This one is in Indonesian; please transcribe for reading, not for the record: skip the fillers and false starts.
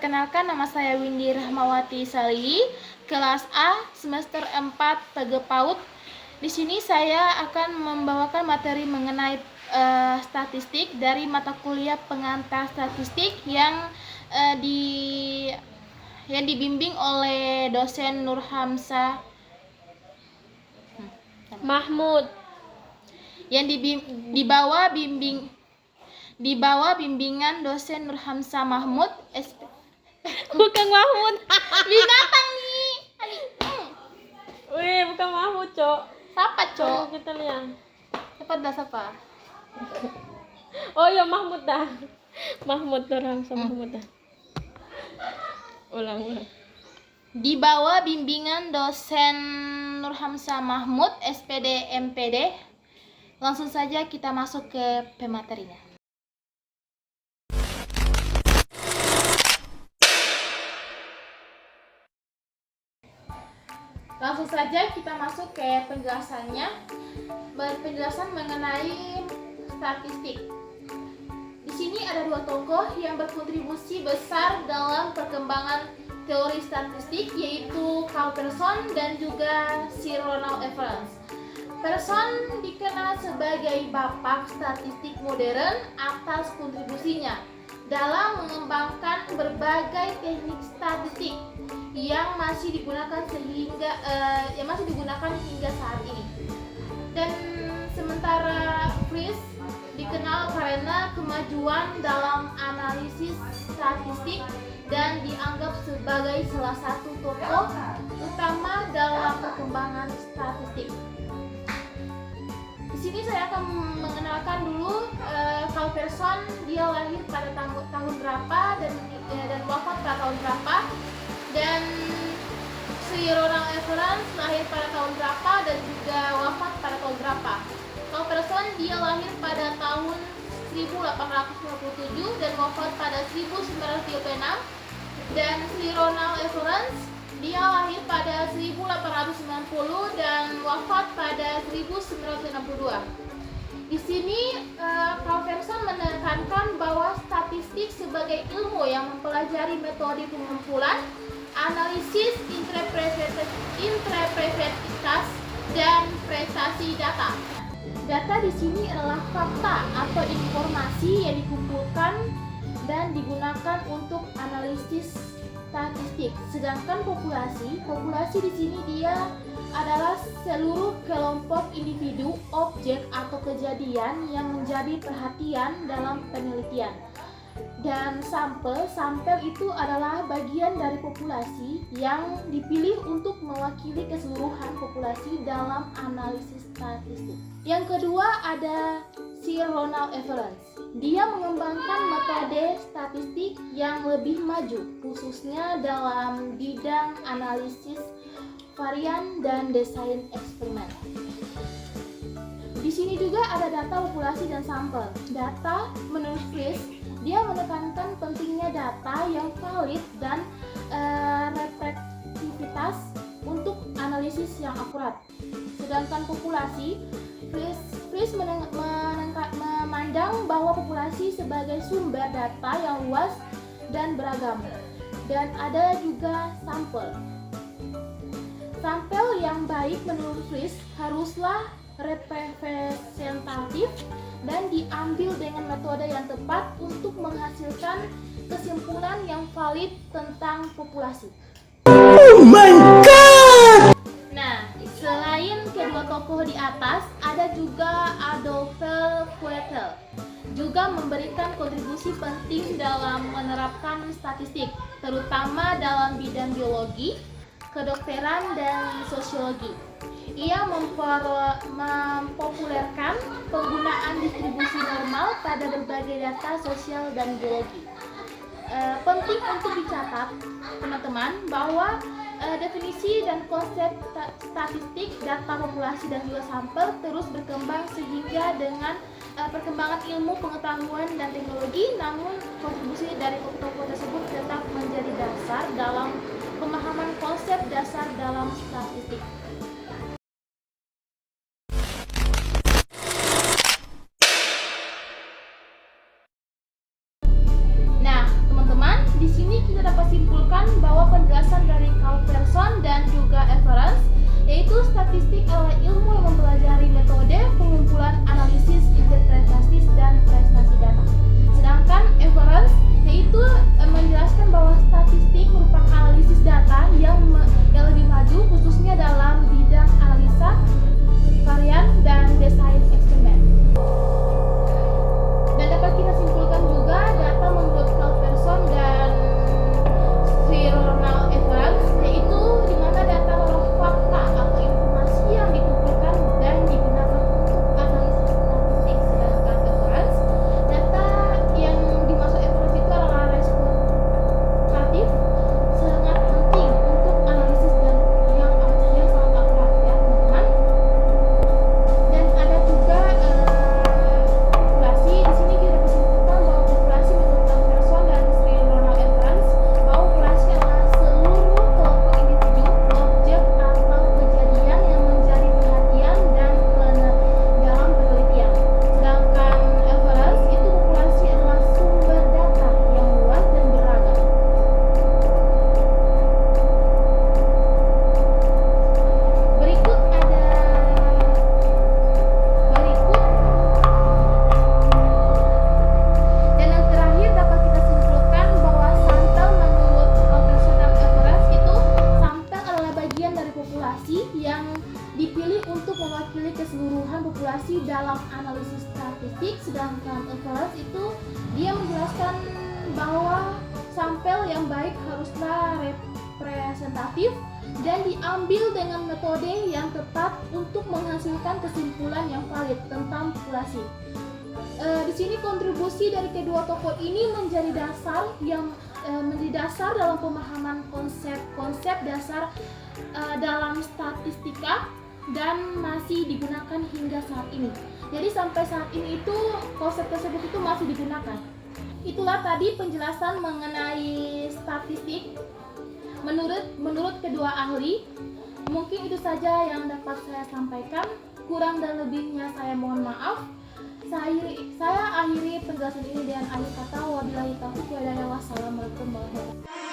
Perkenalkan, nama saya Windy Rahmawati Salihi, kelas A, semester 4, PG PAUD. Di sini saya akan membawakan materi mengenai statistik dari mata kuliah pengantar statistik yang dibimbing oleh dosen Nurhamsa Mahmud. Yang di bawah bimbingan dosen Nurhamsa Mahmud Bukan Mahmud. binatang nih. Wih, bukan Mahmud, Cok. Siapa, Cok? Kita lihat. Siapa? Oh ya, Mahmud dah. Mahmud Nurhamsa Mahmud dah. Ulang. Di bawah bimbingan dosen Nurhamsa Mahmud, SPD MPD. Langsung saja kita masuk ke pematerinya. Langsung saja kita masuk ke penjelasannya. Penjelasan mengenai statistik. Di sini ada dua tokoh yang berkontribusi besar dalam perkembangan teori statistik, yaitu Carl Pearson dan juga Sir Ronald Everett. Pearson dikenal sebagai bapak statistik modern atas kontribusinya dalam mengembangkan berbagai teknik statistik yang masih digunakan hingga saat ini. Dan sementara Friis dikenal karena kemajuan dalam analisis statistik dan dianggap sebagai salah satu tokoh utama dalam perkembangan statistik. Di sini saya akan mengenalkan dulu Carl Pearson. Dia lahir pada tahun berapa dan wafat pada tahun berapa, dan Sir Ronald Everett lahir pada tahun berapa dan juga wafat pada tahun berapa. Carl Pearson dia lahir pada tahun 1857 dan wafat pada 1936, dan Sir Ronald Everett dia lahir pada 1890 dan wafat pada 1962. Di sini Carl Pearson menekankan bahwa statistik sebagai ilmu yang mempelajari metode pengumpulan, analisis, interpretativitas, dan prestasi data. Data di sini adalah fakta atau informasi yang dikumpulkan dan digunakan untuk analisis statistik. Sedangkan populasi di sini dia adalah seluruh kelompok individu, objek atau kejadian yang menjadi perhatian dalam penelitian. Dan sampel itu adalah bagian dari populasi yang dipilih untuk mewakili keseluruhan populasi dalam analisis statistik. Yang kedua ada Sir Ronald Everett. Dia mengembangkan metode statistik yang lebih maju, khususnya dalam bidang analisis varian dan desain eksperimen. Di sini juga ada data populasi dan sampel. Data menurut Friis, dia menekankan pentingnya data yang valid dan representativitas untuk analisis yang akurat. Sedangkan populasi, Friis memandang bahwa populasi sebagai sumber data yang luas dan beragam. Dan ada juga sampel. Sampel yang baik menurut Friis haruslah representatif dan diambil dengan metode yang tepat untuk menghasilkan kesimpulan yang valid tentang populasi. Oh my god! Nah, selain kedua tokoh di atas, ada juga Adolphe Pointel, juga memberikan kontribusi penting dalam menerapkan statistik, terutama dalam bidang biologi, kedokteran, dan sosiologi. Ia mempopulerkan penggunaan distribusi normal pada berbagai data sosial dan biologi. Penting untuk dicatat, teman-teman, bahwa definisi dan konsep statistik, data populasi, dan juga sampel terus berkembang sehingga dengan perkembangan ilmu pengetahuan dan teknologi, namun kontribusi dari tokoh-tokoh tersebut tetap menjadi dasar dalam pemahaman konsep dasar dalam statistik. Nah, teman-teman, di sini kita dapat penyimpanan populasi dalam analisis statistik, sedangkan Evans itu dia menjelaskan bahwa sampel yang baik haruslah representatif dan diambil dengan metode yang tepat untuk menghasilkan kesimpulan yang valid tentang populasi. Di sini kontribusi dari kedua tokoh ini menjadi dasar dalam pemahaman konsep-konsep dasar dalam statistika dan masih digunakan hingga saat ini. Jadi sampai saat ini itu konsep tersebut itu masih digunakan. Itulah tadi penjelasan mengenai statistik menurut kedua ahli. Mungkin itu saja yang dapat saya sampaikan. Kurang dan lebihnya saya mohon maaf. Saya akhiri penjelasan ini dengan akhir kata wabillahi taufiq wal hidayah. Wassalamualaikum warahmatullahi wabarakatuh.